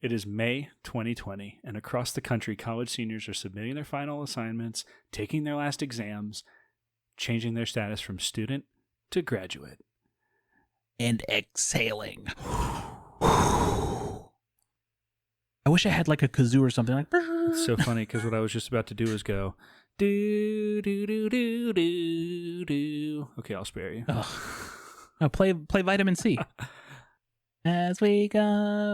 It is May 2020, and across the country, college seniors are submitting their final assignments, taking their last exams, changing their status from student to graduate. And exhaling. I wish I had like a kazoo or something like. It's so funny because what I was just about to do is go do do do do do do. Okay, I'll spare you. Oh, play Vitamin C. As we go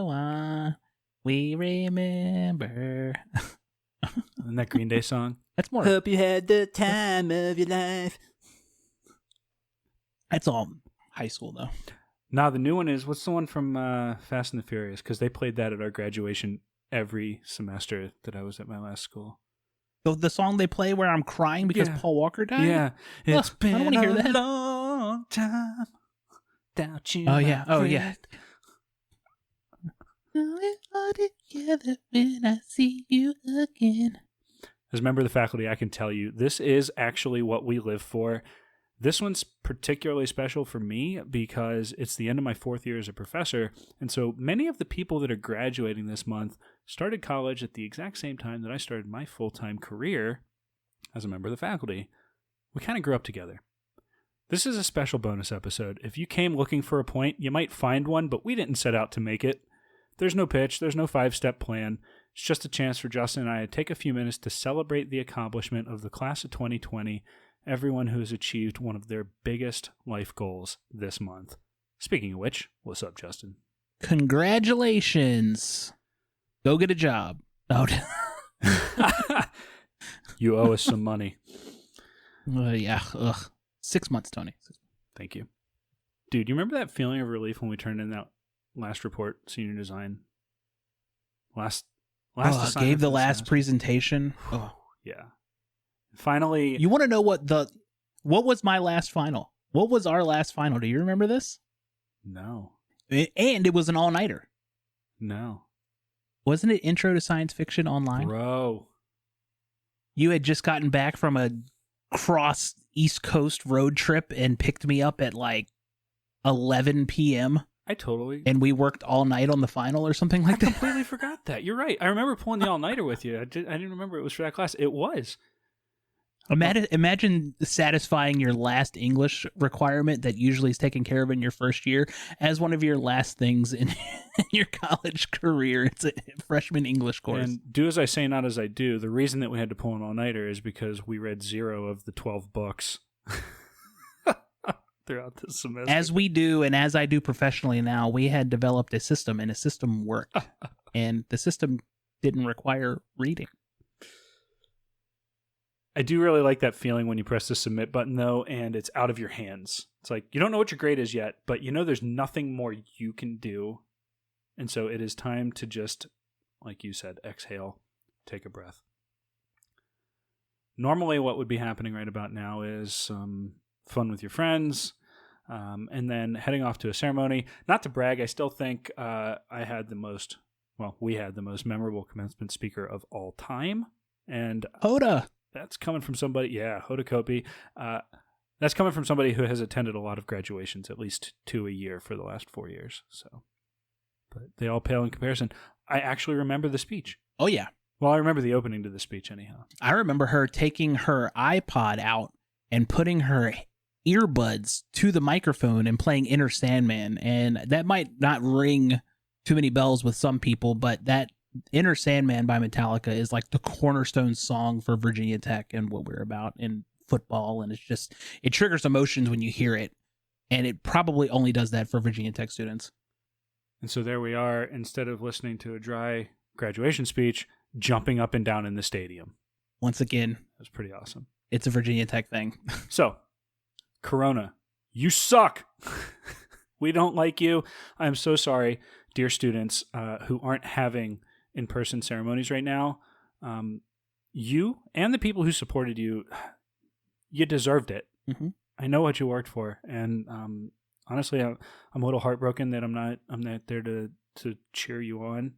on, we remember. Isn't that Green Day song? That's more. Hope you had the time of your life. That's all high school though. Now the new one is, what's the one from Fast and the Furious? Because they played that at our graduation every semester that I was at my last school. The song they play where I'm crying because Paul Walker died? Yeah. It's been I don't want to hear a that. long time without you. Oh, yeah. my Oh, friend. yeah. Together when I see you again. As a member of the faculty, I can tell you, this is actually what we live for. This one's particularly special for me because it's the end of my 4th year as a professor, and so many of the people that are graduating this month started college at the exact same time that I started my full-time career as a member of the faculty. We kind of grew up together. This is a special bonus episode. If you came looking for a point, you might find one, but we didn't set out to make it. There's no pitch, there's no 5-step plan. It's just a chance for Justin and I to take a few minutes to celebrate the accomplishment of the class of 2020, everyone who has achieved one of their biggest life goals this month. Speaking of which, what's up, Justin? Congratulations. Go get a job. Oh, You owe us some money. yeah. Ugh. 6 months, Tony. Thank you. Dude, you remember that feeling of relief when we turned in that last report, senior design? Last assignment gave the for last semester? presentation. Oh. Yeah. Finally. You want to know what was my last final? What was our last final? Do you remember this? No. And it was an all-nighter. No. Wasn't it Intro to Science Fiction online? Bro. You had just gotten back from a cross East Coast road trip and picked me up at like 11 p.m. I totally. and we worked all night on the final or something like I that. completely forgot that. You're right. I remember pulling the all-nighter with you. I didn't remember it was for that class. It was. Imagine satisfying your last English requirement that usually is taken care of in your first year as one of your last things in your college career. It's a freshman English course. And do as I say, not as I do. The reason that we had to pull an all-nighter is because we read 0 of the 12 books throughout the semester. As we do, and as I do professionally now, we had developed a system, and a system worked. And the system didn't require reading. I do really like that feeling when you press the submit button, though, and it's out of your hands. It's like, you don't know what your grade is yet, but you know there's nothing more you can do. And so it is time to just, like you said, exhale, take a breath. Normally what would be happening right about now is some fun with your friends, and then heading off to a ceremony. Not to brag, I still think we had the most memorable commencement speaker of all time. And Hoda! that's coming from somebody, Hoda Kotb. That's coming from somebody who has attended a lot of graduations, at least 2 a year for the last 4 years. So, but they all pale in comparison. I actually remember the speech. Oh, yeah. Well, I remember the opening to the speech anyhow. I remember her taking her iPod out and putting her earbuds to the microphone and playing Enter Sandman. And that might not ring too many bells with some people, but that Enter Sandman by Metallica is like the cornerstone song for Virginia Tech and what we're about in football. And it triggers emotions when you hear it. And it probably only does that for Virginia Tech students. And so there we are, instead of listening to a dry graduation speech, jumping up and down in the stadium. Once again, That was pretty awesome. it's a Virginia Tech thing. So, Corona, you suck. We don't like you. I'm so sorry, dear students who aren't having in-person ceremonies right now. You and the people who supported you, you deserved it. Mm-hmm. I know what you worked for, and honestly, I'm a little heartbroken that I'm not there to cheer you on.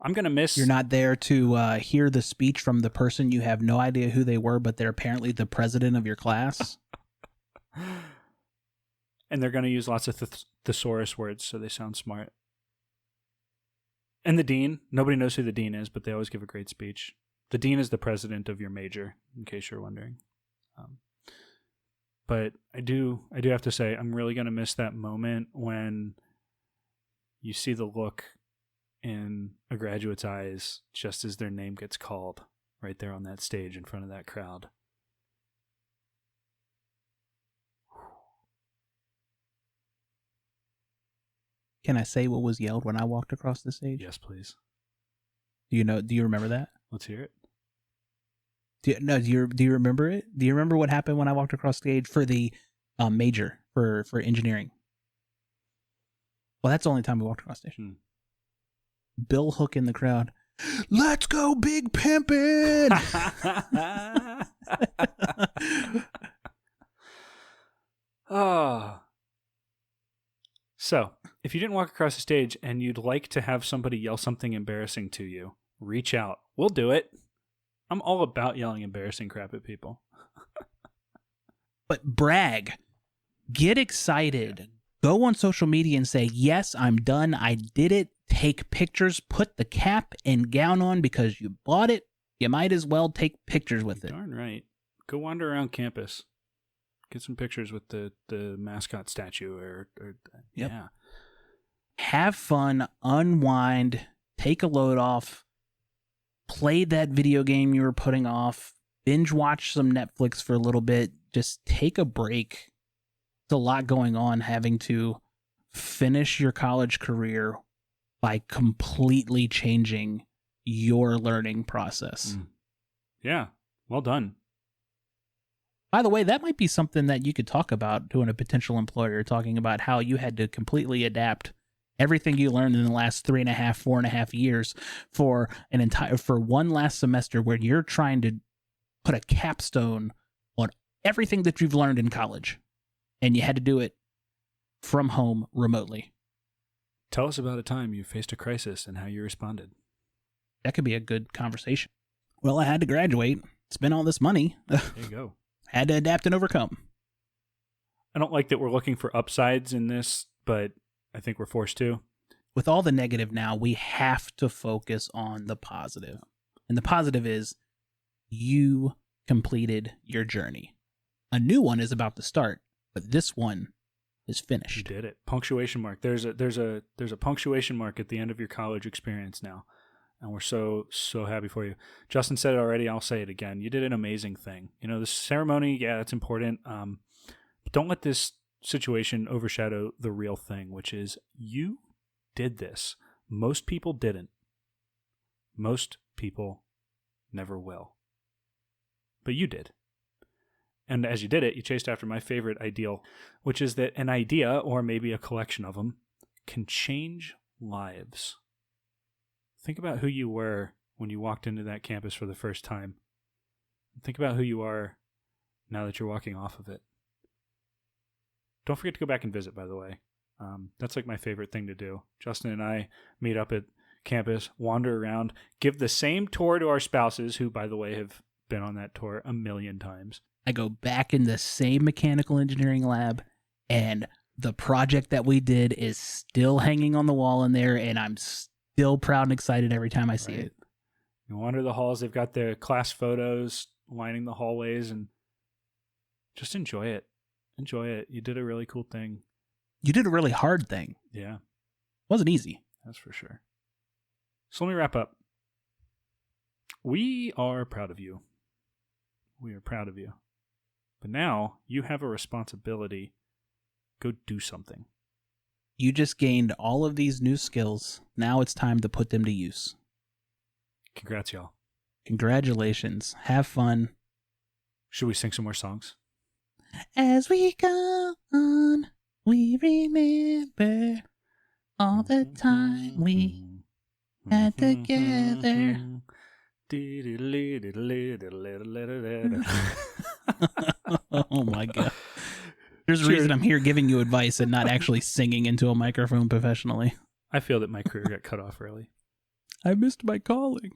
I'm gonna miss. You're not there to hear the speech from the person you have no idea who they were, but they're apparently the president of your class. And they're gonna use lots of thesaurus words, so they sound smart. And the dean, nobody knows who the dean is, but they always give a great speech. The dean is the president of your major, in case you're wondering. But I do have to say, I'm really going to miss that moment when you see the look in a graduate's eyes just as their name gets called right there on that stage in front of that crowd. Can I say what was yelled when I walked across the stage? Yes, please. Do you remember that? Let's hear it. Do you remember it? Do you remember what happened when I walked across stage for the major for engineering? Well, that's the only time we walked across stage. Bill Hook in the crowd. Let's go, Big Pimpin'! Oh. So, if you didn't walk across the stage and you'd like to have somebody yell something embarrassing to you, reach out. We'll do it. I'm all about yelling embarrassing crap at people. But brag. Get excited. Go on social media and say, yes, I'm done. I did it. Take pictures. Put the cap and gown on because you bought it. You might as well take pictures with it. Darn right. Go wander around campus. Get some pictures with the mascot statue. Yep. Yeah. Have fun. Unwind. Take a load off. Play that video game you were putting off. Binge watch some Netflix for a little bit. Just take a break. There's a lot going on having to finish your college career by completely changing your learning process. Yeah. Well done. By the way, that might be something that you could talk about to a potential employer, talking about how you had to completely adapt everything you learned in the last 4.5 years for one last semester where you're trying to put a capstone on everything that you've learned in college. And you had to do it from home remotely. Tell us about a time you faced a crisis and how you responded. That could be a good conversation. Well, I had to graduate, spend all this money. There you go. Had to adapt and overcome. I don't like that we're looking for upsides in this, but I think we're forced to. With all the negative now, we have to focus on the positive. And the positive is you completed your journey. A new one is about to start, but this one is finished. You did it. Punctuation mark. There's a punctuation mark at the end of your college experience now. And we're so happy for you. Justin said it already. I'll say it again. You did an amazing thing. You know, the ceremony, yeah, that's important. But don't let this situation overshadow the real thing, which is you did this. Most people didn't. Most people never will. But you did. And as you did it, you chased after my favorite ideal, which is that an idea, or maybe a collection of them, can change lives. Think about who you were when you walked into that campus for the first time. Think about who you are now that you're walking off of it. Don't forget to go back and visit, by the way. That's like my favorite thing to do. Justin and I meet up at campus, wander around, give the same tour to our spouses, who, by the way, have been on that tour 1,000,000 times. I go back in the same mechanical engineering lab, and the project that we did is still hanging on the wall in there, and I'm still proud and excited every time I see it. You wander the halls. They've got their class photos lining the hallways, and just enjoy it. Enjoy it. You did a really cool thing. You did a really hard thing. Yeah. It wasn't easy. That's for sure. So let me wrap up. We are proud of you. We are proud of you. But now you have a responsibility. Go do something. You just gained all of these new skills. Now it's time to put them to use. Congrats, y'all. Congratulations. Have fun. Should we sing some more songs? As we go on, we remember all the time we had together. Oh my God. There's a reason I'm here giving you advice and not actually singing into a microphone professionally. I feel that my career got cut off early. I missed my calling.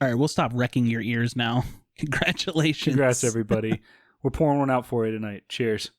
All right, we'll stop wrecking your ears now. Congratulations. Congrats, everybody. We're pouring one out for you tonight. Cheers.